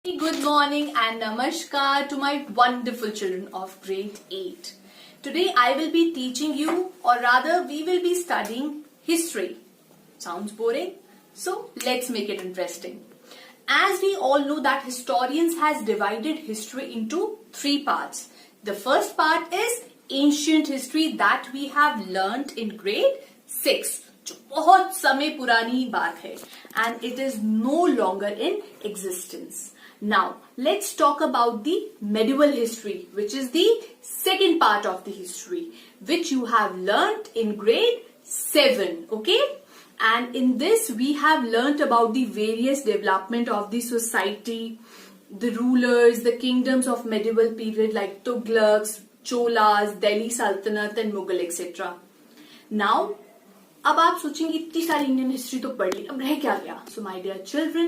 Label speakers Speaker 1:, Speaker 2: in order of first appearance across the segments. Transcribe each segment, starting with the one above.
Speaker 1: Good morning and namaskar to my wonderful children of grade 8. Today I will be teaching you, or rather we will be studying history. Sounds boring? So let's make it interesting. As we all know that historians has divided history into three parts. The first part is ancient history that we have learnt in grade 6. जो बहुत समय पुरानी बात है and it is no longer in existence. Now, let's talk about the medieval history, which is the second part of the history, which you have learnt in grade 7, okay? And in this, we have learnt about the various development of the society, the rulers, the kingdoms of medieval period like Tughlaqs, Cholas, Delhi Sultanate and Mughal, etc. Now, अब आप सोचेंगे इतनी सारी Indian history तो पढ़ ली, अब रह क्या गया? So my dear children,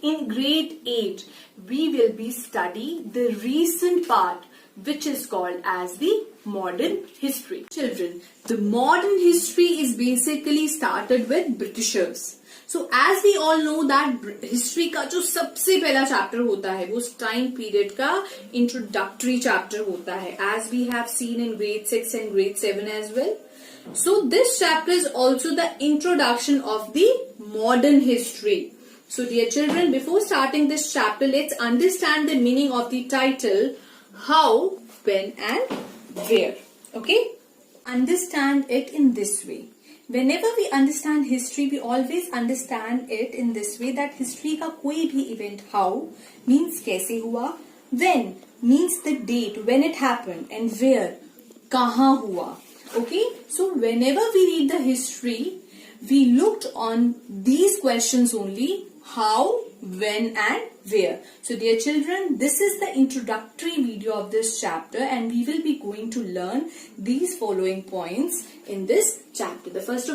Speaker 1: in grade 8 we will be studying the recent part which is called as the modern history. Children, the modern history is basically started with Britishers. So as we all know that history का जो सबसे पहला chapter होता है वो time period का introductory chapter होता है, as we have seen in grade 6 and grade 7 as well. So this chapter is also the introduction of the modern history. So dear children, before starting this chapter, let's understand the meaning of the title, how, when and where. Okay? Understand it in this way. Whenever we understand history, we always understand it in this way that history का कोई भी event, how means कैसे हुआ, when means the date when it happened, and where कहाँ हुआ. Okay, so whenever we read the history, we looked on these questions only: how, when and where. So dear children, this is the introductory video of this chapter and we will be going to learn these following points in this chapter. The first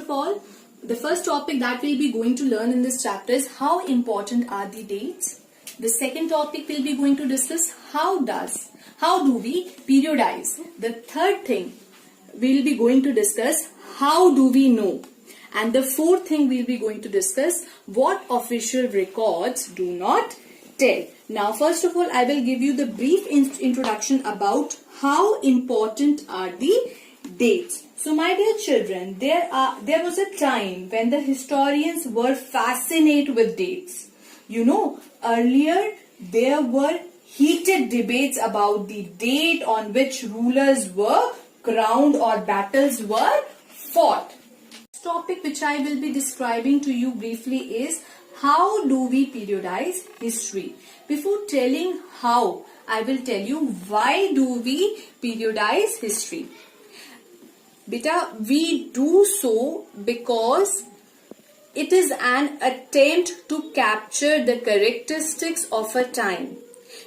Speaker 1: topic that we'll be going to learn in this chapter is how important are the dates. The second topic we'll be going to discuss how do we periodize. The third thing we'll be going to discuss how do we know, and the fourth thing we'll be going to discuss what official records do not tell. Now first of all I will give you the brief introduction about how important are the dates. So my dear children, there was a time when the historians were fascinated with dates. You know, earlier there were heated debates about the date on which rulers were crowned or battles were fought. This topic which I will be describing to you briefly is how do we periodize history. Before telling how, I will tell you why do we periodize history. Beta, we do so because it is an attempt to capture the characteristics of a time,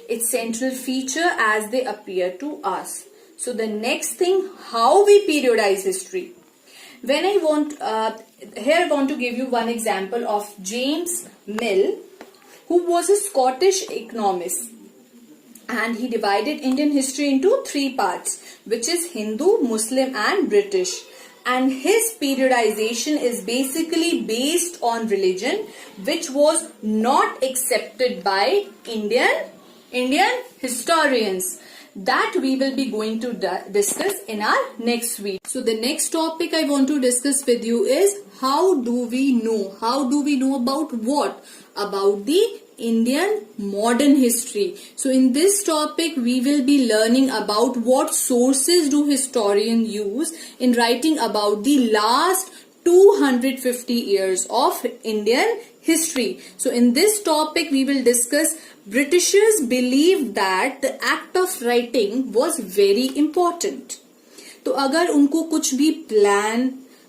Speaker 1: its central feature as they appear to us. So the next thing, how we periodize history. When I want to give you one example of James Mill, who was a Scottish economist, and he divided Indian history into three parts, which is Hindu, Muslim and British. And his periodization is basically based on religion, which was not accepted by Indian historians. That we will be going to discuss in our next week. So the next topic I want to discuss with you is how do we know? How do we know about what? About the Indian modern history. So in this topic we will be learning about what sources do historians use in writing about the last 250 years of Indian history. So in this topic we will discuss Britishers believed that the act of writing was very important. तो अगर उनको कुछ भी plan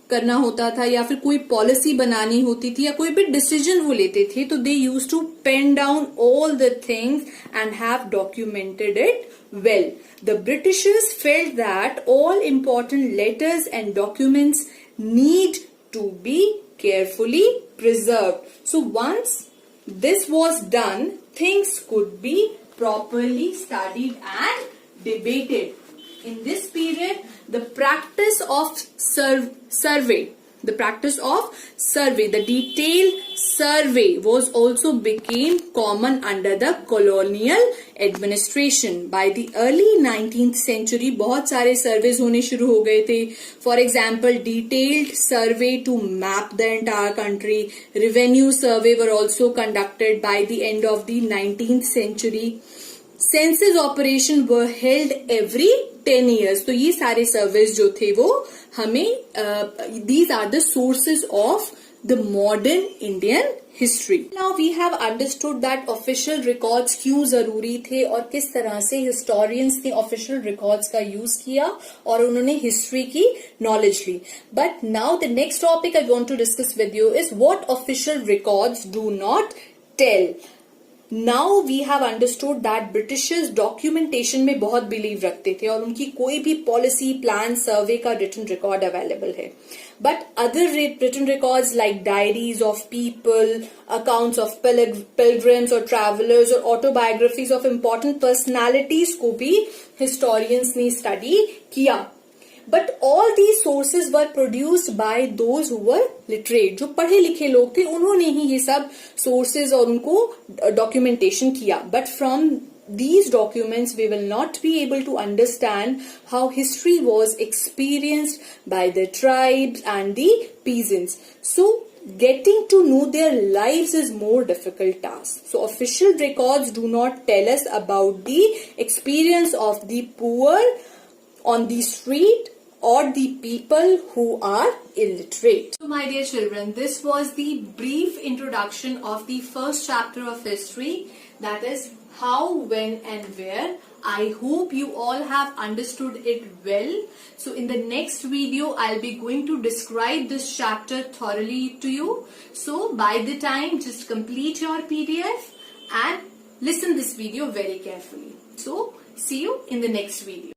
Speaker 1: करना होता था या फिर कोई पॉलिसी बनानी होती थी या कोई भी डिसीजन वो लेते थे तो they used to pen down all the things and have documented it well. The Britishers felt that all important letters and documents need to be carefully preserved. So once this was done, things could be properly studied and debated. In this period, the practice of survey The practice of survey, the detailed survey was also became common under the colonial administration. By the early 19th century बहुत सारे surveys होने शुरू हो गए थे. For example, detailed survey to map the entire country. Revenue survey were also conducted by the end of the 19th century. Census operation were held every 10 years. तो ये सारे सर्वेस जो थे वो हमें these are the sources of the modern Indian history. Now we have understood that official records क्यों जरूरी थे और किस तरह से historians ने official records का use किया और उन्होंने history की knowledge Lee. But now the next topic I want to discuss with you is what official records do not tell. Now we have understood that Britishers documentation में बहुत believe रखते थे और उनकी कोई भी पॉलिसी प्लान सर्वे का रिटन रिकॉर्ड अवेलेबल है. But other written records like diaries of people, accounts of pilgrims or travelers or autobiographies of important personalities को भी historians ने study किया. But all these sources were produced by those who were literate. जो पढ़े लिखे लोग थे उन्होंने ही ये सब sources और उनको documentation किया. But from these documents we will not be able to understand how history was experienced by the tribes and the peasants. So getting to know their lives is more difficult task. So official records do not tell us about the experience of the poor on the street or the people who are illiterate. So my dear children, this was the brief introduction of the first chapter of history, that is how, when and where. I hope you all have understood it well. So in the next video, I'll be going to describe this chapter thoroughly to you. So by the time, just complete your PDF and listen this video very carefully. So see you in the next video.